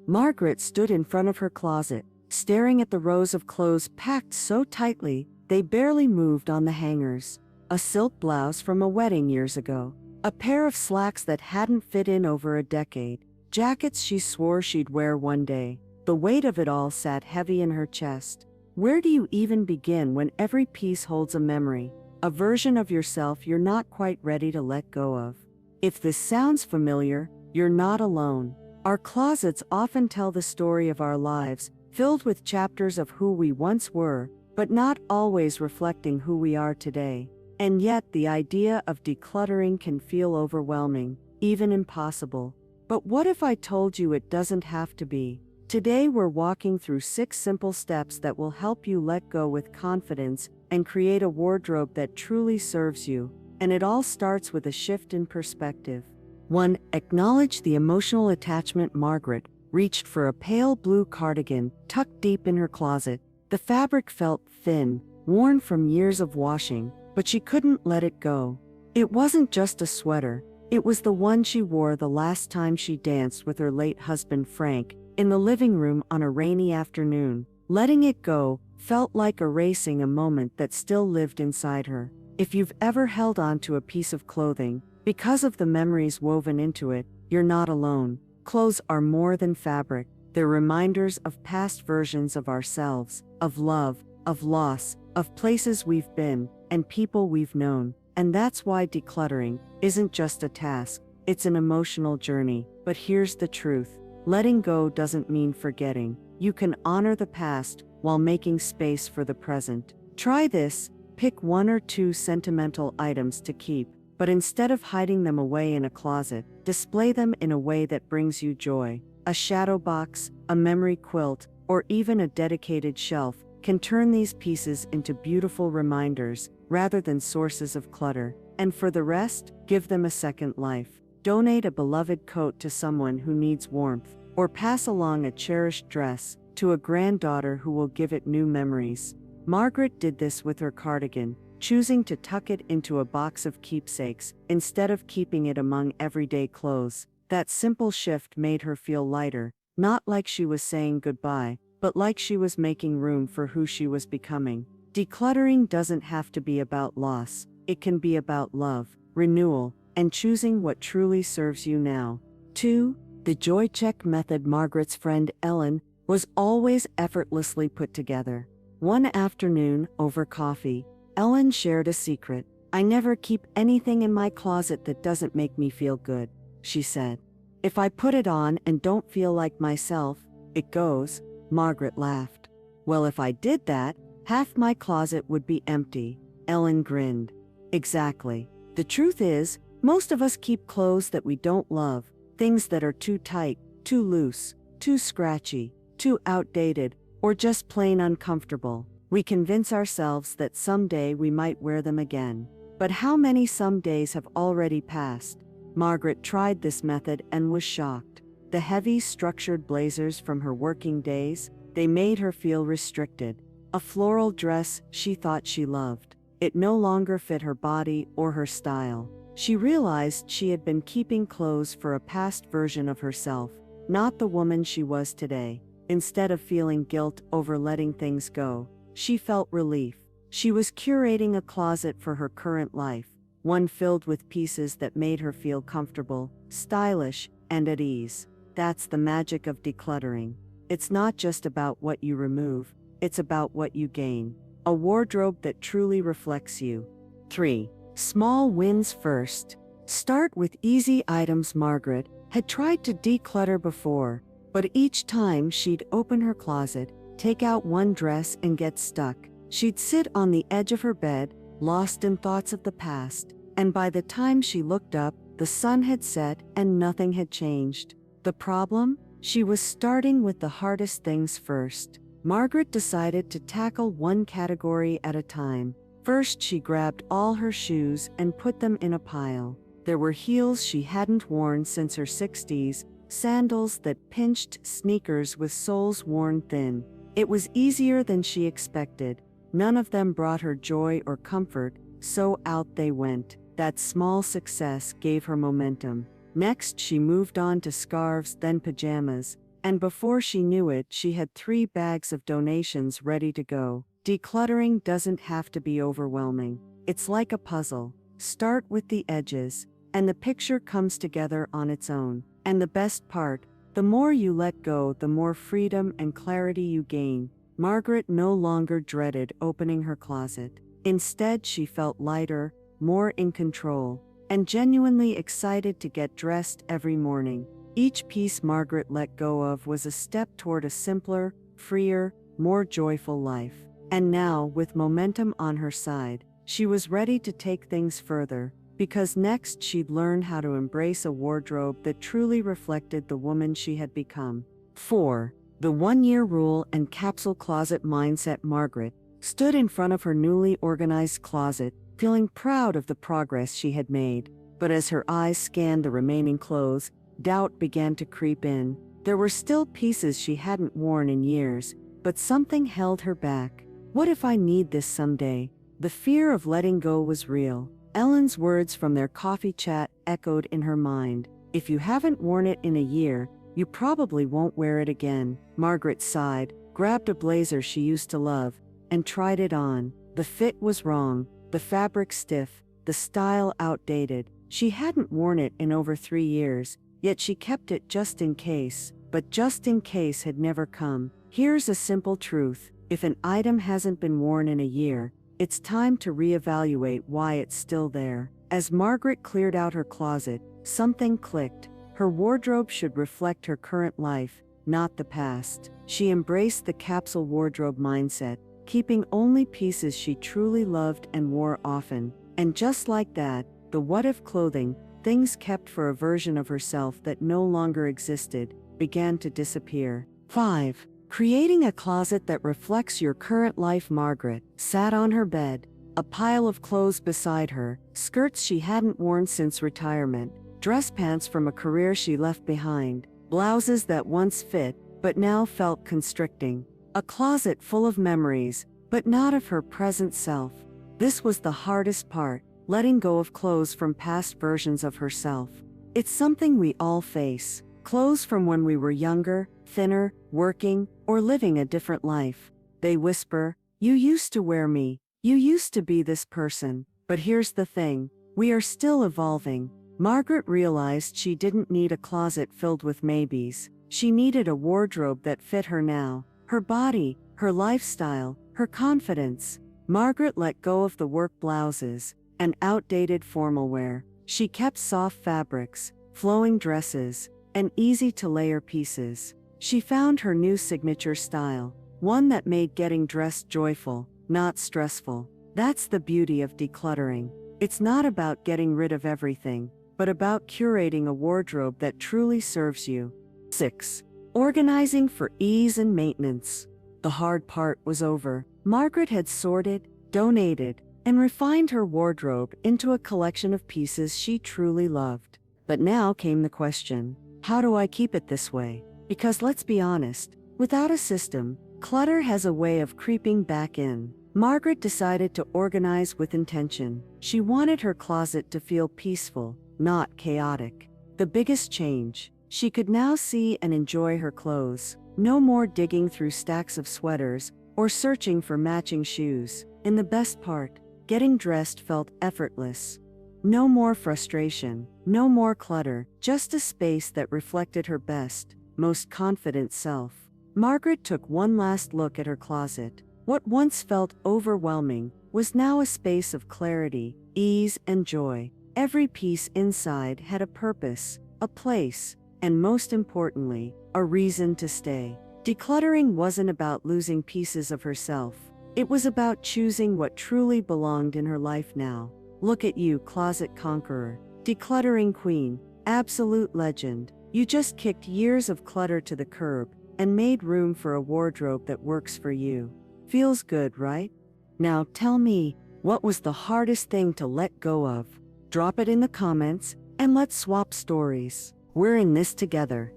Margaret stood in front of her closet, staring at the rows of clothes packed so tightly they barely moved on the hangers. A silk blouse from a wedding years ago, a pair of slacks that hadn't fit in over a decade, jackets she swore she'd wear one day. The weight of it all sat heavy in her chest. Where do you even begin when every piece holds a memory, a version of yourself you're not quite ready to let go of? If this sounds familiar, you're not alone. Our closets often tell the story of our lives, filled with chapters of who we once were, but not always reflecting who we are today. And yet the idea of decluttering can feel overwhelming, even impossible. But what if I told you it doesn't have to be? Today we're walking through 6 simple steps that will help you let go with confidence and create a wardrobe that truly serves you. And it all starts with a shift in perspective. 1. Acknowledge the emotional attachment. Margaret reached for a pale blue cardigan tucked deep in her closet. The fabric felt thin, worn from years of washing, but she couldn't let it go. It wasn't just a sweater, it was the one she wore the last time she danced with her late husband Frank, in the living room on a rainy afternoon. Letting it go felt like erasing a moment that still lived inside her. If you've ever held on to a piece of clothing, because of the memories woven into it, you're not alone. Clothes are more than fabric. They're reminders of past versions of ourselves, of love, of loss, of places we've been, and people we've known. And that's why decluttering isn't just a task, it's an emotional journey. But here's the truth. Letting go doesn't mean forgetting. You can honor the past while making space for the present. Try this. Pick 1 or 2 sentimental items to keep, but instead of hiding them away in a closet, display them in a way that brings you joy. A shadow box, a memory quilt, or even a dedicated shelf can turn these pieces into beautiful reminders rather than sources of clutter. And for the rest, give them a second life. Donate a beloved coat to someone who needs warmth, or pass along a cherished dress to a granddaughter who will give it new memories. Margaret did this with her cardigan, choosing to tuck it into a box of keepsakes instead of keeping it among everyday clothes. That simple shift made her feel lighter, not like she was saying goodbye, but like she was making room for who she was becoming. Decluttering doesn't have to be about loss, it can be about love, renewal, and choosing what truly serves you now. 2. The joy check method. Margaret's friend Ellen was always effortlessly put together. One afternoon, over coffee, Ellen shared a secret. "I never keep anything in my closet that doesn't make me feel good," she said. "If I put it on and don't feel like myself, it goes." Margaret laughed. "Well, if I did that, half my closet would be empty." Ellen grinned. "Exactly. The truth is, most of us keep clothes that we don't love, things that are too tight, too loose, too scratchy, too outdated, or just plain uncomfortable. We convince ourselves that someday we might wear them again. But how many some days have already passed? Margaret tried this method and was shocked. The heavy, structured blazers from her working days, they made her feel restricted. A floral dress she thought she loved, it no longer fit her body or her style. She realized she had been keeping clothes for a past version of herself, not the woman she was today. Instead of feeling guilt over letting things go, she felt relief. She was curating a closet for her current life, one filled with pieces that made her feel comfortable, stylish, and at ease. That's the magic of decluttering. It's not just about what you remove, it's about what you gain. A wardrobe that truly reflects you. 3. Small wins first. Start with easy items. Margaret had tried to declutter before, but each time she'd open her closet, take out one dress and get stuck. She'd sit on the edge of her bed, lost in thoughts of the past, and by the time she looked up, the sun had set and nothing had changed. The problem? She was starting with the hardest things first. Margaret decided to tackle one category at a time. First, she grabbed all her shoes and put them in a pile. There were heels she hadn't worn since her 60s, sandals that pinched, sneakers with soles worn thin. It was easier than she expected. None of them brought her joy or comfort, so out they went. That small success gave her momentum. Next, she moved on to scarves, then pajamas, And before she knew it, she had 3 bags of donations ready to go. Decluttering doesn't have to be overwhelming. It's like a puzzle. Start with the edges, and the picture comes together on its own. And the best part, the more you let go, the more freedom and clarity you gain. Margaret no longer dreaded opening her closet. Instead, she felt lighter, more in control, and genuinely excited to get dressed every morning. Each piece Margaret let go of was a step toward a simpler, freer, more joyful life. And now, with momentum on her side, she was ready to take things further, because next she'd learn how to embrace a wardrobe that truly reflected the woman she had become. 4. The 1-year rule and capsule closet mindset. Margaret stood in front of her newly organized closet, feeling proud of the progress she had made. But as her eyes scanned the remaining clothes, doubt began to creep in. There were still pieces she hadn't worn in years, but something held her back. What if I need this someday? The fear of letting go was real. Ellen's words from their coffee chat echoed in her mind. If you haven't worn it in a year, you probably won't wear it again. Margaret sighed, grabbed a blazer she used to love, and tried it on. The fit was wrong, the fabric stiff, the style outdated. She hadn't worn it in over 3 years, yet she kept it just in case. But just in case had never come. Here's a simple truth: if an item hasn't been worn in a year, it's time to reevaluate why it's still there. As Margaret cleared out her closet, something clicked. Her wardrobe should reflect her current life, not the past. She embraced the capsule wardrobe mindset, keeping only pieces she truly loved and wore often. And just like that, the what-if clothing, things kept for a version of herself that no longer existed, began to disappear. 5. Creating a closet that reflects your current life. Margaret sat on her bed, a pile of clothes beside her, skirts she hadn't worn since retirement, dress pants from a career she left behind, blouses that once fit, but now felt constricting. A closet full of memories, but not of her present self. This was the hardest part, letting go of clothes from past versions of herself. It's something we all face. Clothes from when we were younger, thinner, working, or living a different life. They whisper, "You used to wear me. You used to be this person." But here's the thing, we are still evolving. Margaret realized she didn't need a closet filled with maybes. She needed a wardrobe that fit her now, her body, her lifestyle, her confidence. Margaret let go of the work blouses and outdated formal wear. She kept soft fabrics, flowing dresses, and easy-to-layer pieces. She found her new signature style, one that made getting dressed joyful, not stressful. That's the beauty of decluttering. It's not about getting rid of everything, but about curating a wardrobe that truly serves you. 6. Organizing for ease and maintenance. The hard part was over. Margaret had sorted, donated, and refined her wardrobe into a collection of pieces she truly loved. But now came the question, how do I keep it this way? Because let's be honest, without a system, clutter has a way of creeping back in. Margaret decided to organize with intention. She wanted her closet to feel peaceful, not chaotic. The biggest change, she could now see and enjoy her clothes. No more digging through stacks of sweaters or searching for matching shoes. And the best part, getting dressed felt effortless. No more frustration, no more clutter, just a space that reflected her best, most confident self. Margaret took one last look at her closet. What once felt overwhelming was now a space of clarity, ease, and joy. Every piece inside had a purpose, a place, and most importantly, a reason to stay. Decluttering wasn't about losing pieces of herself. It was about choosing what truly belonged in her life now. Look at you, closet conqueror, decluttering queen, absolute legend. You just kicked years of clutter to the curb and made room for a wardrobe that works for you. Feels good, right? Now tell me, what was the hardest thing to let go of? Drop it in the comments, and let's swap stories. We're in this together.